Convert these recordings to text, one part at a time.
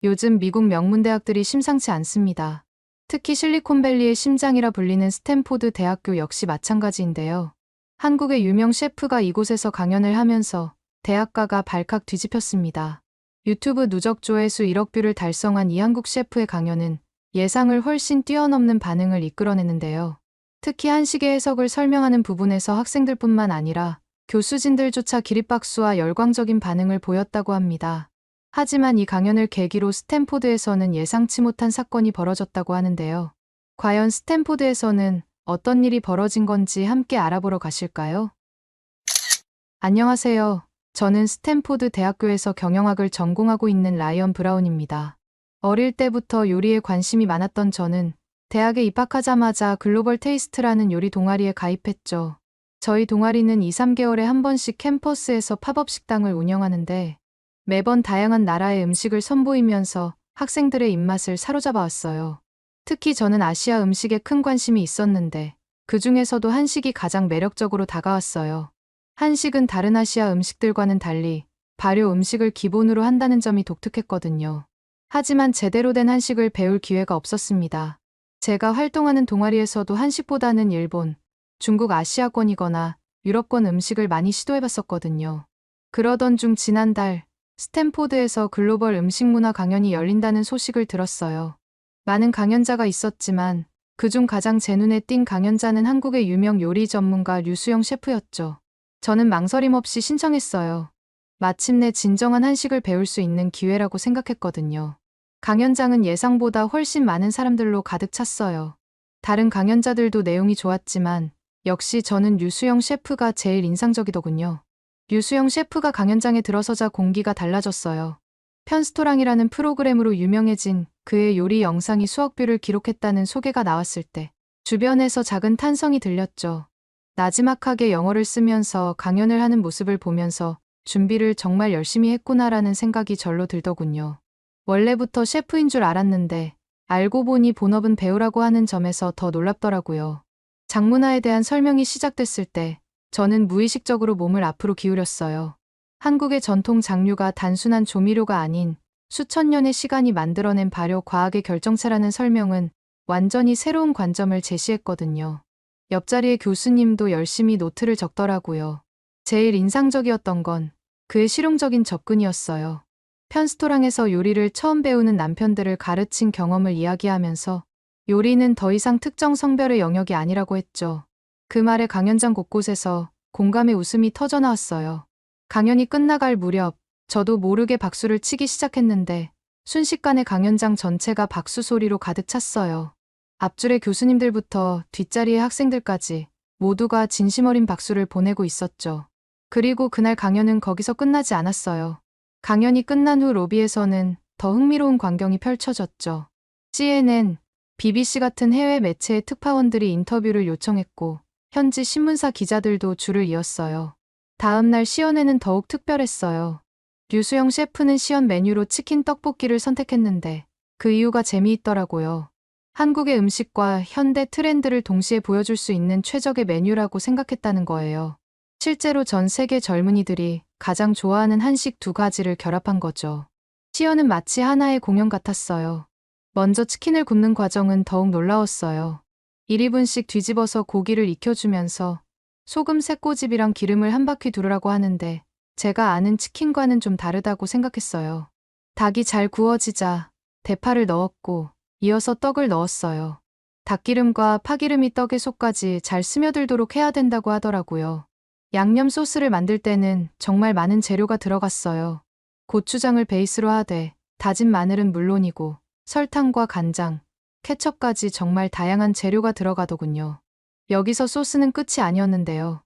요즘 미국 명문대학들이 심상치 않습니다. 특히 실리콘밸리의 심장이라 불리는 스탠포드 대학교 역시 마찬가지인데요. 한국의 유명 셰프가 이곳에서 강연을 하면서 대학가가 발칵 뒤집혔습니다. 유튜브 누적 조회수 1억 뷰를 달성한 이 한국 셰프의 강연은 예상을 훨씬 뛰어넘는 반응을 이끌어내는데요. 특히 한식의 해석을 설명하는 부분에서 학생들뿐만 아니라 교수진들조차 기립박수와 열광적인 반응을 보였다고 합니다. 하지만 이 강연을 계기로 스탠포드에서는 예상치 못한 사건이 벌어졌다고 하는데요. 과연 스탠포드에서는 어떤 일이 벌어진 건지 함께 알아보러 가실까요? 안녕하세요. 저는 스탠포드 대학교에서 경영학을 전공하고 있는 라이언 브라운입니다. 어릴 때부터 요리에 관심이 많았던 저는 대학에 입학하자마자 글로벌 테이스트라는 요리 동아리에 가입했죠. 저희 동아리는 2, 3개월에 한 번씩 캠퍼스에서 팝업 식당을 운영하는데 매번 다양한 나라의 음식을 선보이면서 학생들의 입맛을 사로잡아 왔어요. 특히 저는 아시아 음식에 큰 관심이 있었는데 그 중에서도 한식이 가장 매력적으로 다가왔어요. 한식은 다른 아시아 음식들과는 달리 발효 음식을 기본으로 한다는 점이 독특했거든요. 하지만 제대로 된 한식을 배울 기회가 없었습니다. 제가 활동하는 동아리에서도 한식보다는 일본, 중국 아시아권이거나 유럽권 음식을 많이 시도해봤었거든요. 그러던 중 지난달 스탠포드에서 글로벌 음식 문화 강연이 열린다는 소식을 들었어요. 많은 강연자가 있었지만 그중 가장 제 눈에 띈 강연자는 한국의 유명 요리 전문가 류수영 셰프였죠. 저는 망설임 없이 신청했어요. 마침내 진정한 한식을 배울 수 있는 기회라고 생각했거든요. 강연장은 예상보다 훨씬 많은 사람들로 가득 찼어요. 다른 강연자들도 내용이 좋았지만 역시 저는 류수영 셰프가 제일 인상적이더군요. 류수영 셰프가 강연장에 들어서자 공기가 달라졌어요. 편스토랑이라는 프로그램으로 유명해진 그의 요리 영상이 수억 뷰를 기록했다는 소개가 나왔을 때 주변에서 작은 탄성이 들렸죠. 나지막하게 영어를 쓰면서 강연을 하는 모습을 보면서 준비를 정말 열심히 했구나라는 생각이 절로 들더군요. 원래부터 셰프인 줄 알았는데 알고 보니 본업은 배우라고 하는 점에서 더 놀랍더라고요. 장문화에 대한 설명이 시작됐을 때 저는 무의식적으로 몸을 앞으로 기울였어요. 한국의 전통 장류가 단순한 조미료가 아닌 수천 년의 시간이 만들어낸 발효 과학의 결정체라는 설명은 완전히 새로운 관점을 제시했거든요. 옆자리의 교수님도 열심히 노트를 적더라고요. 제일 인상적이었던 건 그의 실용적인 접근이었어요. 편스토랑에서 요리를 처음 배우는 남편들을 가르친 경험을 이야기하면서 요리는 더 이상 특정 성별의 영역이 아니라고 했죠. 그 말에 강연장 곳곳에서 공감의 웃음이 터져나왔어요. 강연이 끝나갈 무렵 저도 모르게 박수를 치기 시작했는데 순식간에 강연장 전체가 박수 소리로 가득 찼어요. 앞줄의 교수님들부터 뒷자리의 학생들까지 모두가 진심 어린 박수를 보내고 있었죠. 그리고 그날 강연은 거기서 끝나지 않았어요. 강연이 끝난 후 로비에서는 더 흥미로운 광경이 펼쳐졌죠. CNN, BBC 같은 해외 매체의 특파원들이 인터뷰를 요청했고 현지 신문사 기자들도 줄을 이었어요. 다음 날 시연회는 더욱 특별했어요. 류수영 셰프는 시연 메뉴로 치킨 떡볶이를 선택했는데 그 이유가 재미있더라고요. 한국의 음식과 현대 트렌드를 동시에 보여줄 수 있는 최적의 메뉴라고 생각했다는 거예요. 실제로 전 세계 젊은이들이 가장 좋아하는 한식 두 가지를 결합한 거죠. 시연은 마치 하나의 공연 같았어요. 먼저 치킨을 굽는 과정은 더욱 놀라웠어요. 1인분씩 뒤집어서 고기를 익혀주면서 소금 새꼬집이랑 기름을 한 바퀴 두르라고 하는데 제가 아는 치킨과는 좀 다르다고 생각했어요. 닭이 잘 구워지자 대파를 넣었고 이어서 떡을 넣었어요. 닭기름과 파기름이 떡의 속까지 잘 스며들도록 해야 된다고 하더라고요. 양념 소스를 만들 때는 정말 많은 재료가 들어갔어요. 고추장을 베이스로 하되 다진 마늘은 물론이고 설탕과 간장, 케첩까지 정말 다양한 재료가 들어가더군요. 여기서 소스는 끝이 아니었는데요.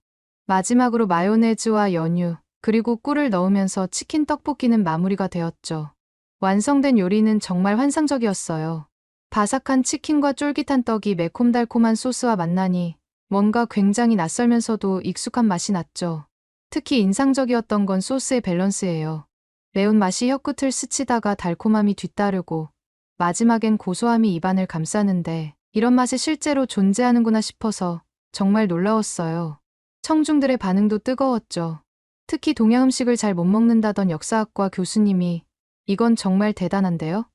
마지막으로 마요네즈와 연유, 그리고 꿀을 넣으면서 치킨 떡볶이는 마무리가 되었죠. 완성된 요리는 정말 환상적이었어요. 바삭한 치킨과 쫄깃한 떡이 매콤달콤한 소스와 만나니 뭔가 굉장히 낯설면서도 익숙한 맛이 났죠. 특히 인상적이었던 건 소스의 밸런스예요. 매운맛이 혀끝을 스치다가 달콤함이 뒤따르고 마지막엔 고소함이 입안을 감싸는데 이런 맛이 실제로 존재하는구나 싶어서 정말 놀라웠어요. 청중들의 반응도 뜨거웠죠. 특히 동양 음식을 잘 못 먹는다던 역사학과 교수님이 이건 정말 대단한데요?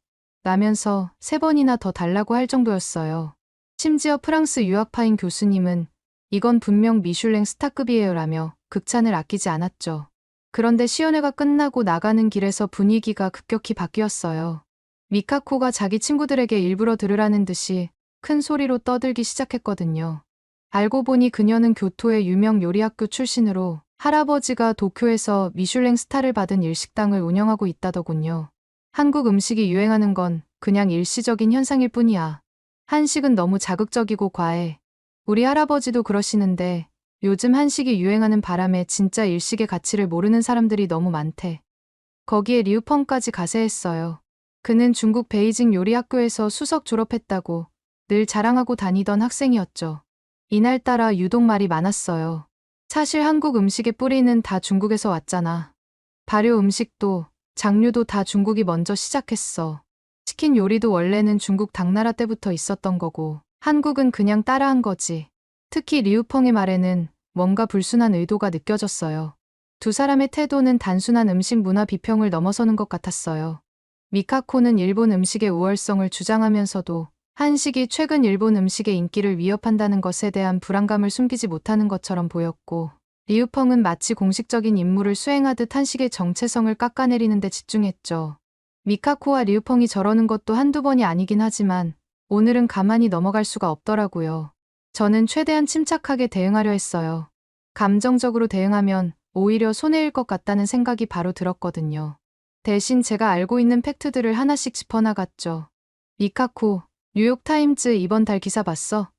라면서 3번이나 더 달라고 할 정도였어요. 심지어 프랑스 유학파인 교수님은 이건 분명 미슐랭 스타급이에요 라며 극찬을 아끼지 않았죠. 그런데 시연회가 끝나고 나가는 길에서 분위기가 급격히 바뀌었어요. 미카코가 자기 친구들에게 일부러 들으라는 듯이 큰 소리로 떠들기 시작했거든요. 알고 보니 그녀는 교토의 유명 요리학교 출신으로 할아버지가 도쿄에서 미슐랭 스타를 받은 일식당을 운영하고 있다더군요. 한국 음식이 유행하는 건 그냥 일시적인 현상일 뿐이야. 한식은 너무 자극적이고 과해. 우리 할아버지도 그러시는데 요즘 한식이 유행하는 바람에 진짜 일식의 가치를 모르는 사람들이 너무 많대. 거기에 리우펑까지 가세했어요. 그는 중국 베이징 요리학교에서 수석 졸업했다고 늘 자랑하고 다니던 학생이었죠. 이날따라 유독 말이 많았어요. 사실 한국 음식의 뿌리는 다 중국에서 왔잖아. 발효 음식도 장류도 다 중국이 먼저 시작했어. 치킨 요리도 원래는 중국 당나라 때부터 있었던 거고 한국은 그냥 따라한 거지. 특히 리우펑의 말에는 뭔가 불순한 의도가 느껴졌어요. 두 사람의 태도는 단순한 음식 문화 비평을 넘어서는 것 같았어요. 미카코는 일본 음식의 우월성을 주장하면서도 한식이 최근 일본 음식의 인기를 위협한다는 것에 대한 불안감을 숨기지 못하는 것처럼 보였고, 리우펑은 마치 공식적인 임무를 수행하듯 한식의 정체성을 깎아내리는 데 집중했죠. 미카코와 리우펑이 저러는 것도 한두 번이 아니긴 하지만 오늘은 가만히 넘어갈 수가 없더라고요. 저는 최대한 침착하게 대응하려 했어요. 감정적으로 대응하면 오히려 손해일 것 같다는 생각이 바로 들었거든요. 대신 제가 알고 있는 팩트들을 하나씩 짚어나갔죠. 미카코, 뉴욕타임즈 이번 달 기사 봤어?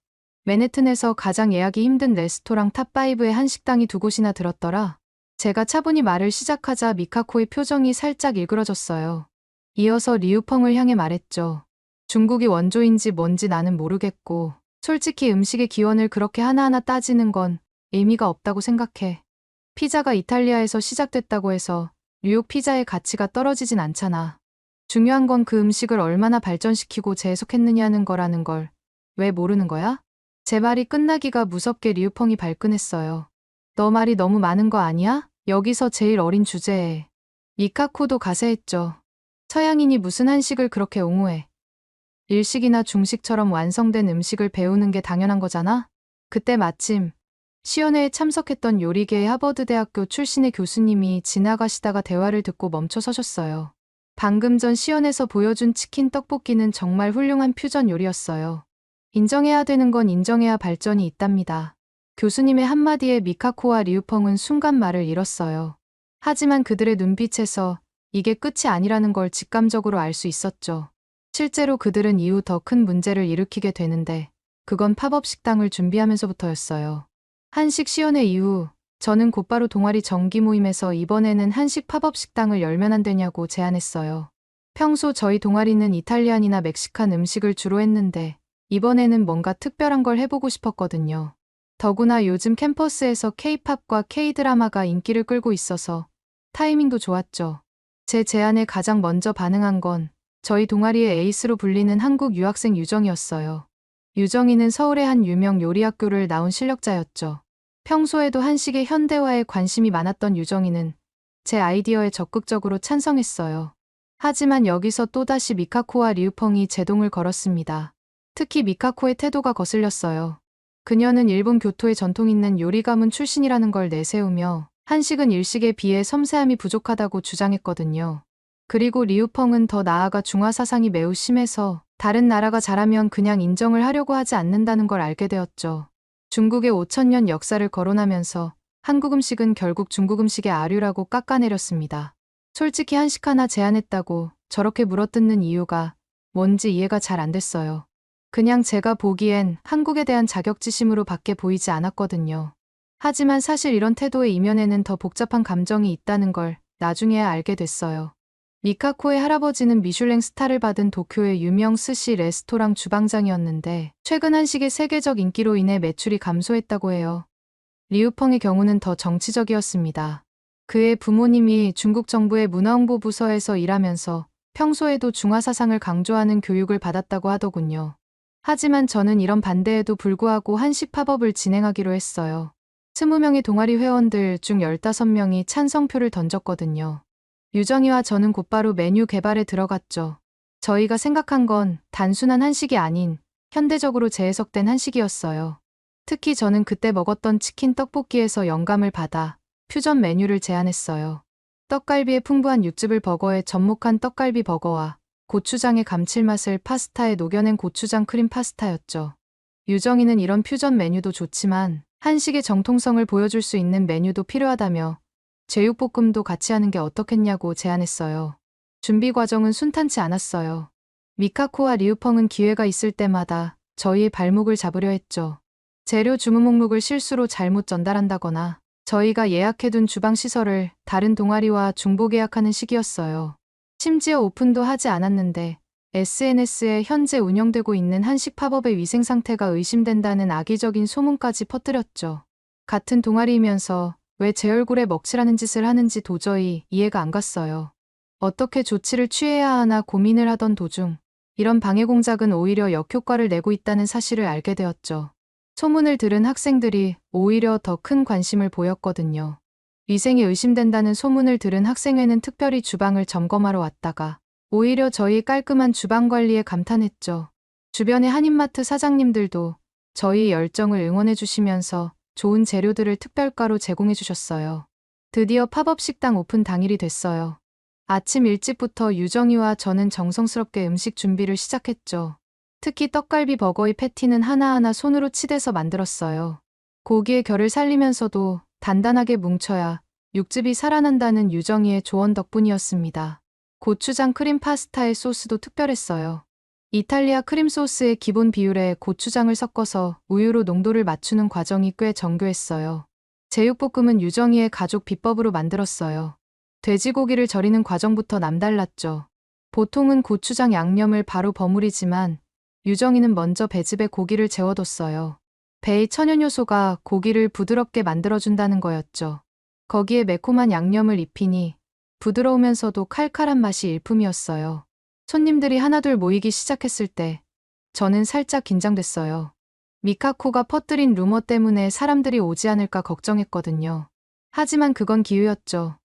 맨해튼에서 가장 예약이 힘든 레스토랑 탑5에 한식당이 2곳이나 들었더라. 제가 차분히 말을 시작하자 미카코의 표정이 살짝 일그러졌어요. 이어서 리우펑을 향해 말했죠. 중국이 원조인지 뭔지 나는 모르겠고, 솔직히 음식의 기원을 그렇게 하나하나 따지는 건 의미가 없다고 생각해. 피자가 이탈리아에서 시작됐다고 해서 뉴욕 피자의 가치가 떨어지진 않잖아. 중요한 건 그 음식을 얼마나 발전시키고 재해석했느냐는 거라는 걸 왜 모르는 거야? 제 말이 끝나기가 무섭게 리우펑이 발끈했어요. 너 말이 너무 많은 거 아니야? 여기서 제일 어린 주제에. 미카코도 가세했죠. 서양인이 무슨 한식을 그렇게 옹호해. 일식이나 중식처럼 완성된 음식을 배우는 게 당연한 거잖아? 그때 마침 시연회에 참석했던 요리계의 하버드대학교 출신의 교수님이 지나가시다가 대화를 듣고 멈춰 서셨어요. 방금 전 시연에서 보여준 치킨 떡볶이는 정말 훌륭한 퓨전 요리였어요. 인정해야 되는 건 인정해야 발전이 있답니다. 교수님의 한마디에 미카코와 리우펑은 순간 말을 잃었어요. 하지만 그들의 눈빛에서 이게 끝이 아니라는 걸 직감적으로 알 수 있었죠. 실제로 그들은 이후 더 큰 문제를 일으키게 되는데 그건 팝업 식당을 준비하면서부터였어요. 한식 시연회 이후 저는 곧바로 동아리 정기 모임에서 이번에는 한식 팝업 식당을 열면 안 되냐고 제안했어요. 평소 저희 동아리는 이탈리안이나 멕시칸 음식을 주로 했는데 이번에는 뭔가 특별한 걸 해보고 싶었거든요. 더구나 요즘 캠퍼스에서 K-팝과 K-드라마가 인기를 끌고 있어서 타이밍도 좋았죠. 제 제안에 가장 먼저 반응한 건 저희 동아리의 에이스로 불리는 한국 유학생 유정이었어요. 유정이는 서울의 한 유명 요리학교를 나온 실력자였죠. 평소에도 한식의 현대화에 관심이 많았던 유정이는 제 아이디어에 적극적으로 찬성했어요. 하지만 여기서 또다시 미카코와 리우펑이 제동을 걸었습니다. 특히 미카코의 태도가 거슬렸어요. 그녀는 일본 교토의 전통 있는 요리 가문 출신이라는 걸 내세우며 한식은 일식에 비해 섬세함이 부족하다고 주장했거든요. 그리고 리우펑은 더 나아가 중화 사상이 매우 심해서 다른 나라가 잘하면 그냥 인정을 하려고 하지 않는다는 걸 알게 되었죠. 중국의 5,000년 역사를 거론하면서 한국 음식은 결국 중국 음식의 아류라고 깎아내렸습니다. 솔직히 한식 하나 제안했다고 저렇게 물어뜯는 이유가 뭔지 이해가 잘 안 됐어요. 그냥 제가 보기엔 한국에 대한 자격지심으로 밖에 보이지 않았거든요. 하지만 사실 이런 태도의 이면에는 더 복잡한 감정이 있다는 걸 나중에야 알게 됐어요. 미카코의 할아버지는 미슐랭 스타를 받은 도쿄의 유명 스시 레스토랑 주방장이었는데 최근 한식의 세계적 인기로 인해 매출이 감소했다고 해요. 리우펑의 경우는 더 정치적이었습니다. 그의 부모님이 중국 정부의 문화홍보 부서에서 일하면서 평소에도 중화 사상을 강조하는 교육을 받았다고 하더군요. 하지만 저는 이런 반대에도 불구하고 한식 팝업을 진행하기로 했어요. 20명의 동아리 회원들 중 15명이 찬성표를 던졌거든요. 유정이와 저는 곧바로 메뉴 개발에 들어갔죠. 저희가 생각한 건 단순한 한식이 아닌 현대적으로 재해석된 한식이었어요. 특히 저는 그때 먹었던 치킨 떡볶이에서 영감을 받아 퓨전 메뉴를 제안했어요. 떡갈비의 풍부한 육즙을 버거에 접목한 떡갈비 버거와 고추장의 감칠맛을 파스타에 녹여낸 고추장 크림 파스타였죠. 유정이는 이런 퓨전 메뉴도 좋지만 한식의 정통성을 보여줄 수 있는 메뉴도 필요하다며 제육볶음도 같이 하는 게 어떻겠냐고 제안했어요. 준비 과정은 순탄치 않았어요. 미카코와 리우펑은 기회가 있을 때마다 저희의 발목을 잡으려 했죠. 재료 주문 목록을 실수로 잘못 전달한다거나 저희가 예약해둔 주방 시설을 다른 동아리와 중복 예약하는 시기였어요. 심지어 오픈도 하지 않았는데 SNS에 현재 운영되고 있는 한식 팝업의 위생 상태가 의심된다는 악의적인 소문까지 퍼뜨렸죠. 같은 동아리이면서 왜 제 얼굴에 먹칠하는 짓을 하는지 도저히 이해가 안 갔어요. 어떻게 조치를 취해야 하나 고민을 하던 도중 이런 방해 공작은 오히려 역효과를 내고 있다는 사실을 알게 되었죠. 소문을 들은 학생들이 오히려 더 큰 관심을 보였거든요. 위생이 의심된다는 소문을 들은 학생회는 특별히 주방을 점검하러 왔다가 오히려 저희 깔끔한 주방 관리에 감탄했죠. 주변의 한인마트 사장님들도 저희 열정을 응원해 주시면서 좋은 재료들을 특별가로 제공해 주셨어요. 드디어 팝업 식당 오픈 당일이 됐어요. 아침 일찍부터 유정이와 저는 정성스럽게 음식 준비를 시작했죠. 특히 떡갈비 버거의 패티는 하나하나 손으로 치대서 만들었어요. 고기의 결을 살리면서도 단단하게 뭉쳐야 육즙이 살아난다는 유정이의 조언 덕분이었습니다. 고추장 크림 파스타의 소스도 특별했어요. 이탈리아 크림 소스의 기본 비율에 고추장을 섞어서 우유로 농도를 맞추는 과정이 꽤 정교했어요. 제육볶음은 유정이의 가족 비법으로 만들었어요. 돼지고기를 절이는 과정부터 남달랐죠. 보통은 고추장 양념을 바로 버무리지만 유정이는 먼저 배즙에 고기를 재워뒀어요. 배의 천연 요소가 고기를 부드럽게 만들어준다는 거였죠. 거기에 매콤한 양념을 입히니 부드러우면서도 칼칼한 맛이 일품이었어요. 손님들이 하나둘 모이기 시작했을 때 저는 살짝 긴장됐어요. 미카코가 퍼뜨린 루머 때문에 사람들이 오지 않을까 걱정했거든요. 하지만 그건 기우였죠.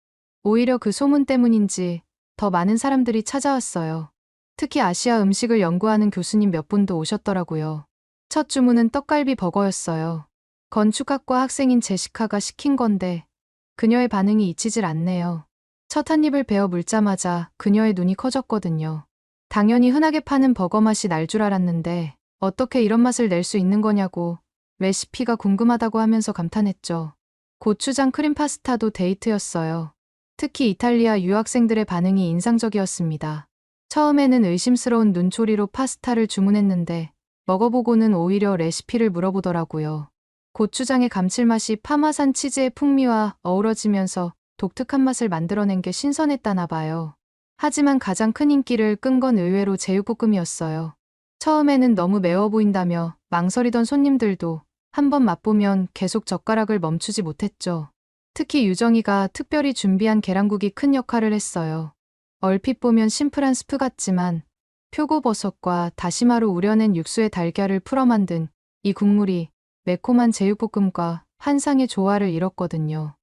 오히려 그 소문 때문인지 더 많은 사람들이 찾아왔어요. 특히 아시아 음식을 연구하는 교수님 몇 분도 오셨더라고요. 첫 주문은 떡갈비 버거였어요. 건축학과 학생인 제시카가 시킨 건데 그녀의 반응이 잊히질 않네요. 첫 한 입을 베어 물자마자 그녀의 눈이 커졌거든요. 당연히 흔하게 파는 버거 맛이 날 줄 알았는데 어떻게 이런 맛을 낼 수 있는 거냐고 레시피가 궁금하다고 하면서 감탄했죠. 고추장 크림 파스타도 데이트였어요. 특히 이탈리아 유학생들의 반응이 인상적이었습니다. 처음에는 의심스러운 눈초리로 파스타를 주문했는데 먹어보고는 오히려 레시피를 물어보더라고요. 고추장의 감칠맛이 파마산 치즈의 풍미와 어우러지면서 독특한 맛을 만들어낸 게 신선했다나 봐요. 하지만 가장 큰 인기를 끈 건 의외로 제육볶음이었어요. 처음에는 너무 매워 보인다며 망설이던 손님들도 한번 맛보면 계속 젓가락을 멈추지 못했죠. 특히 유정이가 특별히 준비한 계란국이 큰 역할을 했어요. 얼핏 보면 심플한 스프 같지만 표고버섯과 다시마로 우려낸 육수에 달걀을 풀어 만든 이 국물이 매콤한 제육볶음과 환상의 조화를 이뤘거든요.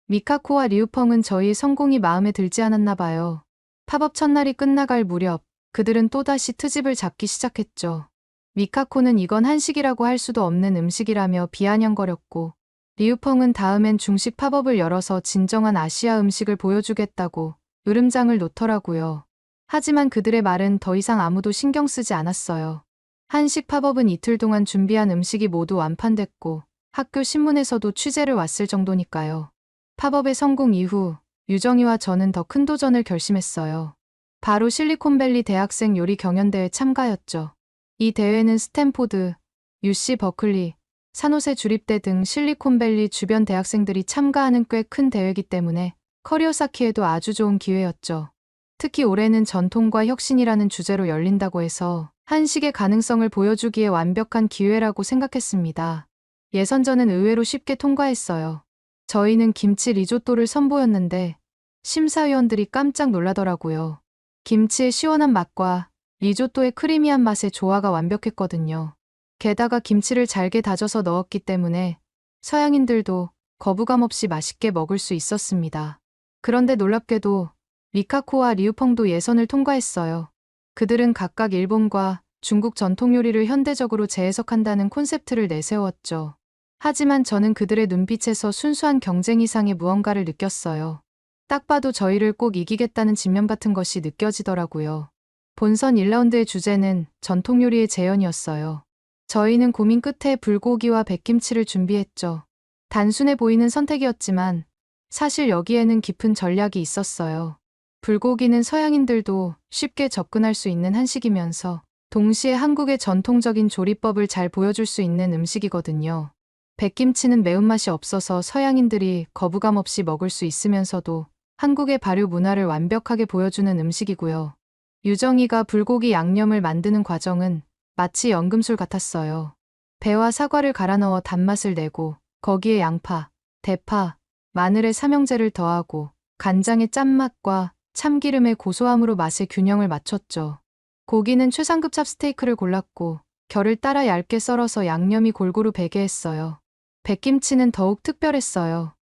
미카코와 리우펑은 저희 성공이 마음에 들지 않았나 봐요. 팝업 첫날이 끝나갈 무렵 그들은 또다시 트집을 잡기 시작했죠. 미카코는 이건 한식이라고 할 수도 없는 음식이라며 비아냥거렸고 리우펑은 다음엔 중식 팝업을 열어서 진정한 아시아 음식을 보여주겠다고 으름장을 놓더라고요. 하지만 그들의 말은 더 이상 아무도 신경 쓰지 않았어요. 한식 팝업은 이틀 동안 준비한 음식이 모두 완판됐고 학교 신문에서도 취재를 왔을 정도니까요. 팝업의 성공 이후 유정이와 저는 더 큰 도전을 결심했어요. 바로 실리콘밸리 대학생 요리 경연대회 참가였죠. 이 대회는 스탠포드, UC 버클리, 산호세 주립대 등 실리콘밸리 주변 대학생들이 참가하는 꽤 큰 대회이기 때문에 커리어 쌓기에도 아주 좋은 기회였죠. 특히 올해는 전통과 혁신이라는 주제로 열린다고 해서 한식의 가능성을 보여주기에 완벽한 기회라고 생각했습니다. 예선전은 의외로 쉽게 통과했어요. 저희는 김치 리조또를 선보였는데 심사위원들이 깜짝 놀라더라고요. 김치의 시원한 맛과 리조또의 크리미한 맛의 조화가 완벽했거든요. 게다가 김치를 잘게 다져서 넣었기 때문에 서양인들도 거부감 없이 맛있게 먹을 수 있었습니다. 그런데 놀랍게도 미카코와 리우펑도 예선을 통과했어요. 그들은 각각 일본과 중국 전통 요리를 현대적으로 재해석한다는 콘셉트를 내세웠죠. 하지만 저는 그들의 눈빛에서 순수한 경쟁 이상의 무언가를 느꼈어요. 딱 봐도 저희를 꼭 이기겠다는 집념 같은 것이 느껴지더라고요. 본선 1라운드의 주제는 전통 요리의 재현이었어요. 저희는 고민 끝에 불고기와 백김치를 준비했죠. 단순해 보이는 선택이었지만 사실 여기에는 깊은 전략이 있었어요. 불고기는 서양인들도 쉽게 접근할 수 있는 한식이면서 동시에 한국의 전통적인 조리법을 잘 보여줄 수 있는 음식이거든요. 백김치는 매운맛이 없어서 서양인들이 거부감 없이 먹을 수 있으면서도 한국의 발효 문화를 완벽하게 보여주는 음식이고요. 유정이가 불고기 양념을 만드는 과정은 마치 연금술 같았어요. 배와 사과를 갈아 넣어 단맛을 내고 거기에 양파, 대파, 마늘의 삼형제를 더하고 간장의 짠맛과 참기름의 고소함으로 맛의 균형을 맞췄죠. 고기는 최상급 찹스테이크를 골랐고 결을 따라 얇게 썰어서 양념이 골고루 배게 했어요. 백김치는 더욱 특별했어요.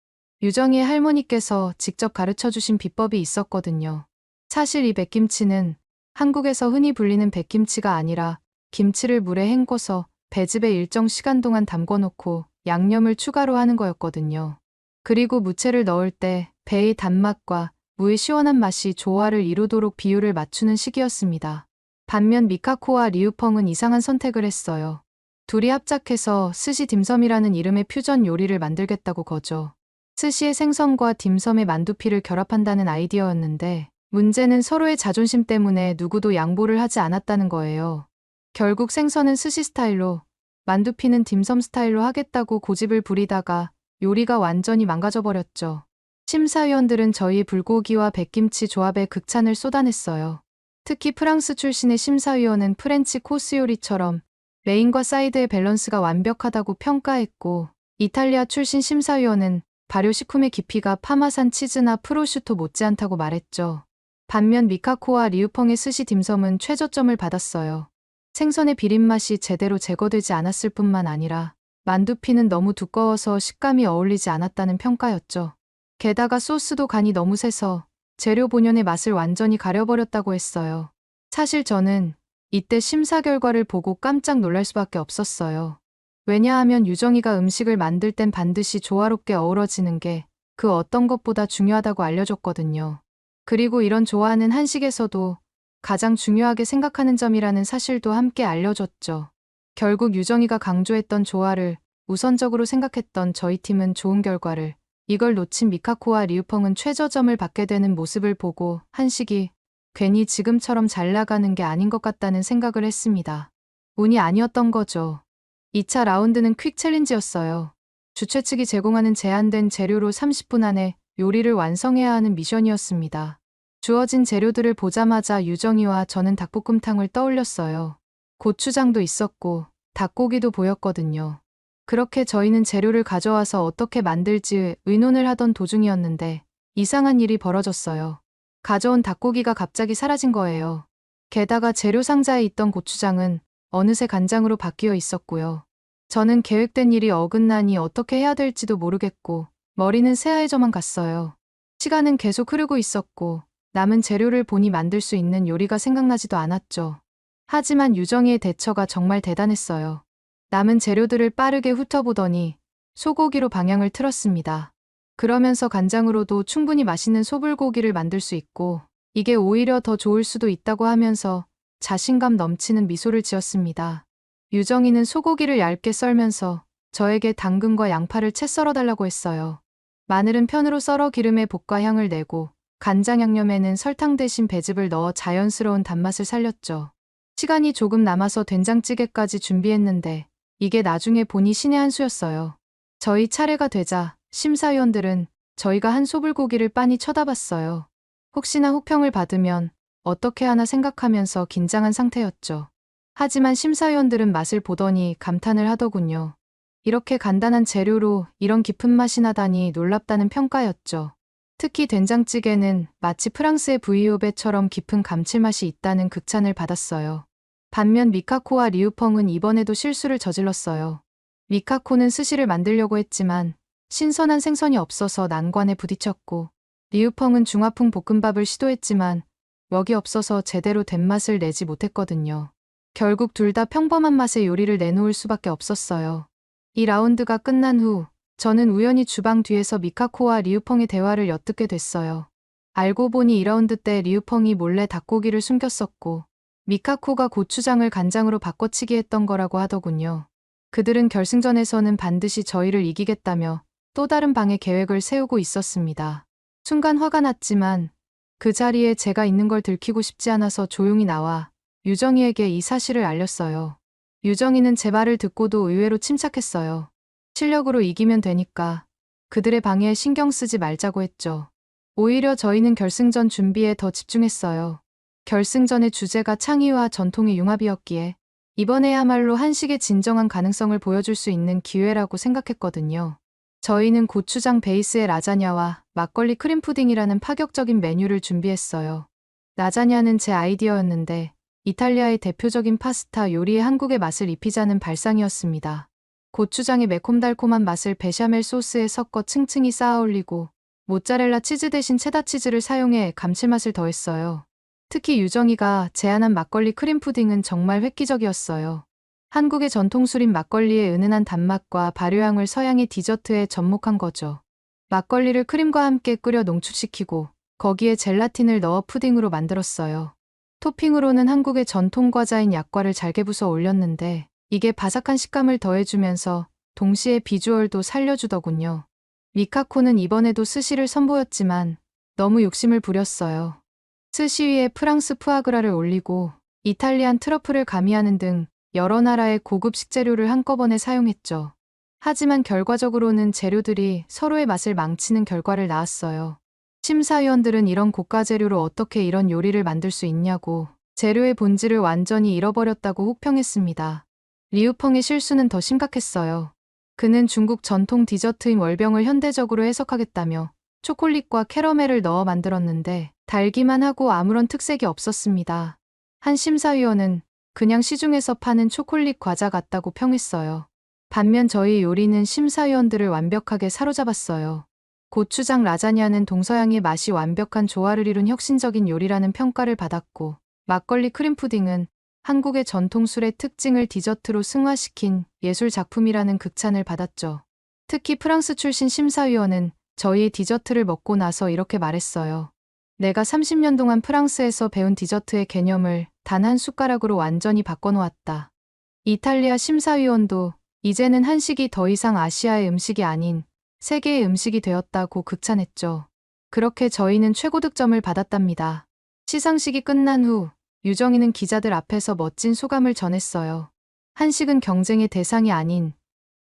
유정이의 할머니께서 직접 가르쳐 주신 비법이 있었거든요. 사실 이 백김치는 한국에서 흔히 불리는 백김치가 아니라 김치를 물에 헹궈서 배즙에 일정 시간 동안 담궈놓고 양념을 추가로 하는 거였거든요. 그리고 무채를 넣을 때 배의 단맛과 무의 시원한 맛이 조화를 이루도록 비율을 맞추는 식이었습니다. 반면 미카코와 리우펑은 이상한 선택을 했어요. 둘이 합작해서 스시 딤섬이라는 이름의 퓨전 요리를 만들겠다고 거죠. 스시의 생선과 딤섬의 만두피를 결합한다는 아이디어였는데 문제는 서로의 자존심 때문에 누구도 양보를 하지 않았다는 거예요. 결국 생선은 스시 스타일로, 만두피는 딤섬 스타일로 하겠다고 고집을 부리다가 요리가 완전히 망가져버렸죠. 심사위원들은 저희의 불고기와 백김치 조합에 극찬을 쏟아냈어요. 특히 프랑스 출신의 심사위원은 프렌치 코스 요리처럼 메인과 사이드의 밸런스가 완벽하다고 평가했고, 이탈리아 출신 심사위원은 발효 식품의 깊이가 파마산 치즈나 프로슈토 못지않다고 말했죠. 반면 미카코와 리우펑의 스시 딤섬은 최저점을 받았어요. 생선의 비린맛이 제대로 제거되지 않았을 뿐만 아니라 만두피는 너무 두꺼워서 식감이 어울리지 않았다는 평가였죠. 게다가 소스도 간이 너무 세서 재료 본연의 맛을 완전히 가려버렸다고 했어요. 사실 저는 이때 심사 결과를 보고 깜짝 놀랄 수밖에 없었어요. 왜냐하면 유정이가 음식을 만들 땐 반드시 조화롭게 어우러지는 게 그 어떤 것보다 중요하다고 알려줬거든요. 그리고 이런 조화는 한식에서도 가장 중요하게 생각하는 점이라는 사실도 함께 알려줬죠. 결국 유정이가 강조했던 조화를 우선적으로 생각했던 저희 팀은 좋은 결과를, 이걸 놓친 미카코와 리우펑은 최저점을 받게 되는 모습을 보고 한식이 괜히 지금처럼 잘 나가는 게 아닌 것 같다는 생각을 했습니다. 운이 아니었던 거죠. 2차 라운드는 퀵 챌린지였어요. 주최 측이 제공하는 제한된 재료로 30분 안에 요리를 완성해야 하는 미션이었습니다. 주어진 재료들을 보자마자 유정이와 저는 닭볶음탕을 떠올렸어요. 고추장도 있었고 닭고기도 보였거든요. 그렇게 저희는 재료를 가져와서 어떻게 만들지 의논을 하던 도중이었는데 이상한 일이 벌어졌어요. 가져온 닭고기가 갑자기 사라진 거예요. 게다가 재료 상자에 있던 고추장은 어느새 간장으로 바뀌어 있었고요. 저는 계획된 일이 어긋나니 어떻게 해야 될지도 모르겠고 머리는 새하얘져만 갔어요. 시간은 계속 흐르고 있었고 남은 재료를 보니 만들 수 있는 요리가 생각나지도 않았죠. 하지만 유정이의 대처가 정말 대단했어요. 남은 재료들을 빠르게 훑어보더니 소고기로 방향을 틀었습니다. 그러면서 간장으로도 충분히 맛있는 소불고기를 만들 수 있고 이게 오히려 더 좋을 수도 있다고 하면서 자신감 넘치는 미소를 지었습니다. 유정이는 소고기를 얇게 썰면서 저에게 당근과 양파를 채 썰어달라고 했어요. 마늘은 편으로 썰어 기름에 볶아 향을 내고 간장 양념에는 설탕 대신 배즙을 넣어 자연스러운 단맛을 살렸죠. 시간이 조금 남아서 된장찌개까지 준비했는데 이게 나중에 보니 신의 한 수였어요. 저희 차례가 되자 심사위원들은 저희가 한 소불고기를 빤히 쳐다봤어요. 혹시나 혹평을 받으면 어떻게 하나 생각하면서 긴장한 상태였죠. 하지만 심사위원들은 맛을 보더니 감탄을 하더군요. 이렇게 간단한 재료로 이런 깊은 맛이 나다니 놀랍다는 평가였죠. 특히 된장찌개는 마치 프랑스의 부이오베처럼 깊은 감칠맛이 있다는 극찬을 받았어요. 반면 미카코와 리우펑은 이번에도 실수를 저질렀어요. 미카코는 스시를 만들려고 했지만 신선한 생선이 없어서 난관에 부딪혔고 리우펑은 중화풍 볶음밥을 시도했지만 웍이 없어서 제대로 된 맛을 내지 못했거든요. 결국 둘 다 평범한 맛의 요리를 내놓을 수밖에 없었어요. 이 라운드가 끝난 후 저는 우연히 주방 뒤에서 미카코와 리우펑의 대화를 엿듣게 됐어요. 알고 보니 2라운드 때 리우펑이 몰래 닭고기를 숨겼었고 미카코가 고추장을 간장으로 바꿔치기 했던 거라고 하더군요. 그들은 결승전에서는 반드시 저희를 이기겠다며 또 다른 방해 계획을 세우고 있었습니다. 순간 화가 났지만 그 자리에 제가 있는 걸 들키고 싶지 않아서 조용히 나와 유정이에게 이 사실을 알렸어요. 유정이는 제 말을 듣고도 의외로 침착했어요. 실력으로 이기면 되니까 그들의 방해에 신경 쓰지 말자고 했죠. 오히려 저희는 결승전 준비에 더 집중했어요. 결승전의 주제가 창의와 전통의 융합이었기에 이번에야말로 한식의 진정한 가능성을 보여줄 수 있는 기회라고 생각했거든요. 저희는 고추장 베이스의 라자냐와 막걸리 크림푸딩이라는 파격적인 메뉴를 준비했어요. 라자냐는 제 아이디어였는데 이탈리아의 대표적인 파스타 요리에 한국의 맛을 입히자는 발상이었습니다. 고추장의 매콤달콤한 맛을 베샤멜 소스에 섞어 층층이 쌓아 올리고 모짜렐라 치즈 대신 체다 치즈를 사용해 감칠맛을 더했어요. 특히 유정이가 제안한 막걸리 크림푸딩은 정말 획기적이었어요. 한국의 전통술인 막걸리의 은은한 단맛과 발효향을 서양의 디저트에 접목한 거죠. 막걸리를 크림과 함께 끓여 농축시키고 거기에 젤라틴을 넣어 푸딩으로 만들었어요. 토핑으로는 한국의 전통 과자인 약과를 잘게 부숴 올렸는데 이게 바삭한 식감을 더해주면서 동시에 비주얼도 살려주더군요. 미카코는 이번에도 스시를 선보였지만 너무 욕심을 부렸어요. 스시 위에 프랑스 푸아그라를 올리고 이탈리안 트러플을 가미하는 등 여러 나라의 고급 식재료를 한꺼번에 사용했죠. 하지만 결과적으로는 재료들이 서로의 맛을 망치는 결과를 낳았어요. 심사위원들은 이런 고가 재료로 어떻게 이런 요리를 만들 수 있냐고 재료의 본질을 완전히 잃어버렸다고 혹평했습니다. 리우펑의 실수는 더 심각했어요. 그는 중국 전통 디저트인 월병을 현대적으로 해석하겠다며 초콜릿과 캐러멜을 넣어 만들었는데 달기만 하고 아무런 특색이 없었습니다. 한 심사위원은 그냥 시중에서 파는 초콜릿 과자 같다고 평했어요. 반면 저희 요리는 심사위원들을 완벽하게 사로잡았어요. 고추장 라자냐는 동서양의 맛이 완벽한 조화를 이룬 혁신적인 요리라는 평가를 받았고 막걸리 크림푸딩은 한국의 전통술의 특징을 디저트로 승화시킨 예술 작품이라는 극찬을 받았죠. 특히 프랑스 출신 심사위원은 저희의 디저트를 먹고 나서 이렇게 말했어요. 내가 30년 동안 프랑스에서 배운 디저트의 개념을 단 한 숟가락으로 완전히 바꿔놓았다. 이탈리아 심사위원도 이제는 한식이 더 이상 아시아의 음식이 아닌 세계의 음식이 되었다고 극찬했죠. 그렇게 저희는 최고 득점을 받았답니다. 시상식이 끝난 후 유정이는 기자들 앞에서 멋진 소감을 전했어요. 한식은 경쟁의 대상이 아닌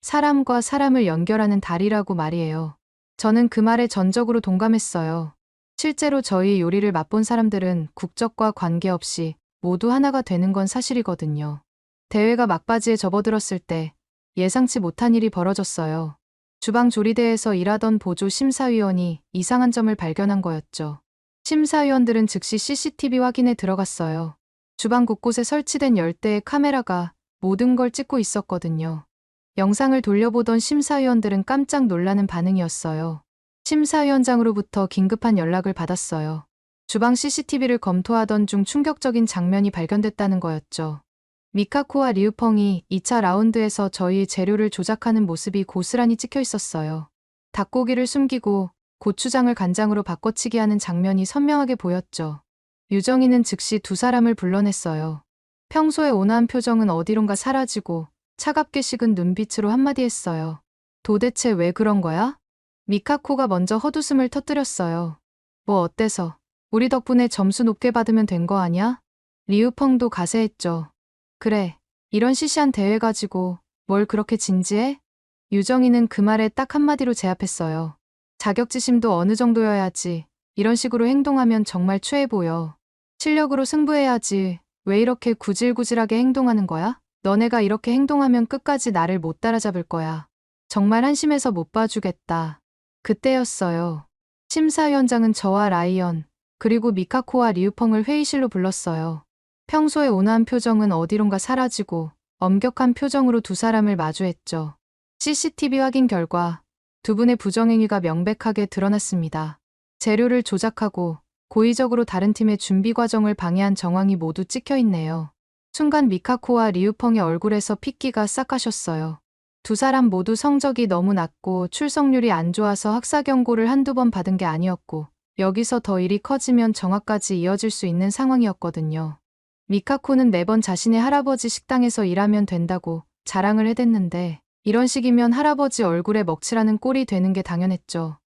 사람과 사람을 연결하는 다리라고 말이에요. 저는 그 말에 전적으로 동감했어요. 실제로 저희 요리를 맛본 사람들은 국적과 관계없이 모두 하나가 되는 건 사실이거든요. 대회가 막바지에 접어들었을 때 예상치 못한 일이 벌어졌어요. 주방 조리대에서 일하던 보조 심사위원이 이상한 점을 발견한 거였죠. 심사위원들은 즉시 CCTV 확인에 들어갔어요. 주방 곳곳에 설치된 10대의 카메라가 모든 걸 찍고 있었거든요. 영상을 돌려보던 심사위원들은 깜짝 놀라는 반응이었어요. 심사위원장으로부터 긴급한 연락을 받았어요. 주방 CCTV를 검토하던 중 충격적인 장면이 발견됐다는 거였죠. 미카코와 리우펑이 2차 라운드에서 저희 재료를 조작하는 모습이 고스란히 찍혀 있었어요. 닭고기를 숨기고 고추장을 간장으로 바꿔치기 하는 장면이 선명하게 보였죠. 유정이는 즉시 두 사람을 불러냈어요. 평소에 온화한 표정은 어디론가 사라지고 차갑게 식은 눈빛으로 한마디 했어요. 도대체 왜 그런 거야? 미카코가 먼저 헛웃음을 터뜨렸어요. 뭐 어때서? 우리 덕분에 점수 높게 받으면 된 거 아냐? 리우펑도 가세했죠. 그래, 이런 시시한 대회 가지고 뭘 그렇게 진지해? 유정이는 그 말에 딱 한마디로 제압했어요. 자격지심도 어느 정도여야지. 이런 식으로 행동하면 정말 추해 보여. 실력으로 승부해야지. 왜 이렇게 구질구질하게 행동하는 거야? 너네가 이렇게 행동하면 끝까지 나를 못 따라잡을 거야. 정말 한심해서 못 봐주겠다. 그때였어요. 심사위원장은 저와 라이언, 그리고 미카코와 리우펑을 회의실로 불렀어요. 평소에 온화한 표정은 어디론가 사라지고 엄격한 표정으로 두 사람을 마주했죠. CCTV 확인 결과 두 분의 부정행위가 명백하게 드러났습니다. 재료를 조작하고 고의적으로 다른 팀의 준비 과정을 방해한 정황이 모두 찍혀 있네요. 순간 미카코와 리우펑의 얼굴에서 핏기가 싹 가셨어요. 두 사람 모두 성적이 너무 낮고 출석률이 안 좋아서 학사 경고를 한두 번 받은 게 아니었고, 여기서 더 일이 커지면 정화까지 이어질 수 있는 상황이었거든요. 미카코는 매번 자신의 할아버지 식당에서 일하면 된다고 자랑을 해댔는데, 이런 식이면 할아버지 얼굴에 먹칠하는 꼴이 되는 게 당연했죠.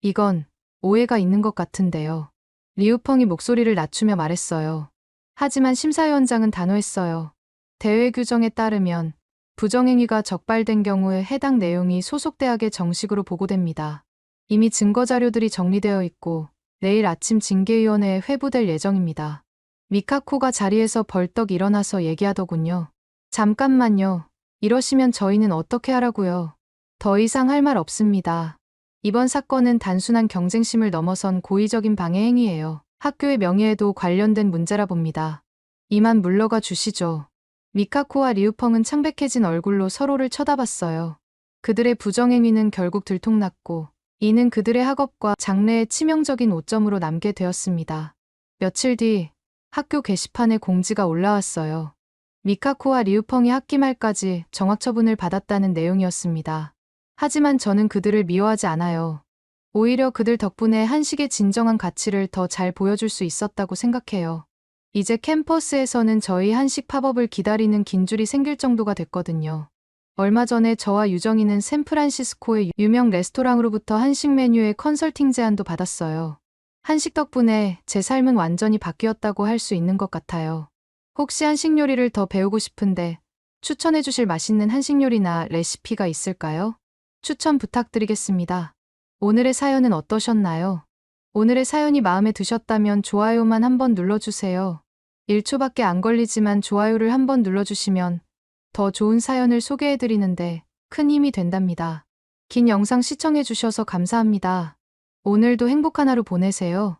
이건 오해가 있는 것 같은데요. 리우펑이 목소리를 낮추며 말했어요. 하지만 심사위원장은 단호했어요. 대회 규정에 따르면 부정행위가 적발된 경우에 해당 내용이 소속 대학에 정식으로 보고됩니다. 이미 증거 자료들이 정리되어 있고 내일 아침 징계위원회에 회부될 예정입니다. 미카코가 자리에서 벌떡 일어나서 얘기하더군요. 잠깐만요. 이러시면 저희는 어떻게 하라고요? 더 이상 할 말 없습니다. 이번 사건은 단순한 경쟁심을 넘어선 고의적인 방해 행위예요. 학교의 명예에도 관련된 문제라 봅니다. 이만 물러가 주시죠. 미카코와 리우펑은 창백해진 얼굴로 서로를 쳐다봤어요. 그들의 부정행위는 결국 들통났고, 이는 그들의 학업과 장래에 치명적인 오점으로 남게 되었습니다. 며칠 뒤 학교 게시판에 공지가 올라왔어요. 미카코와 리우펑이 학기 말까지 정학 처분을 받았다는 내용이었습니다. 하지만 저는 그들을 미워하지 않아요. 오히려 그들 덕분에 한식의 진정한 가치를 더 잘 보여줄 수 있었다고 생각해요. 이제 캠퍼스에서는 저희 한식 팝업을 기다리는 긴 줄이 생길 정도가 됐거든요. 얼마 전에 저와 유정이는 샌프란시스코의 유명 레스토랑으로부터 한식 메뉴의 컨설팅 제안도 받았어요. 한식 덕분에 제 삶은 완전히 바뀌었다고 할 수 있는 것 같아요. 혹시 한식 요리를 더 배우고 싶은데 추천해 주실 맛있는 한식 요리나 레시피가 있을까요? 추천 부탁드리겠습니다. 오늘의 사연은 어떠셨나요? 오늘의 사연이 마음에 드셨다면 좋아요만 한번 눌러주세요. 1초밖에 안 걸리지만 좋아요를 한번 눌러주시면 더 좋은 사연을 소개해드리는데 큰 힘이 된답니다. 긴 영상 시청해주셔서 감사합니다. 오늘도 행복한 하루 보내세요.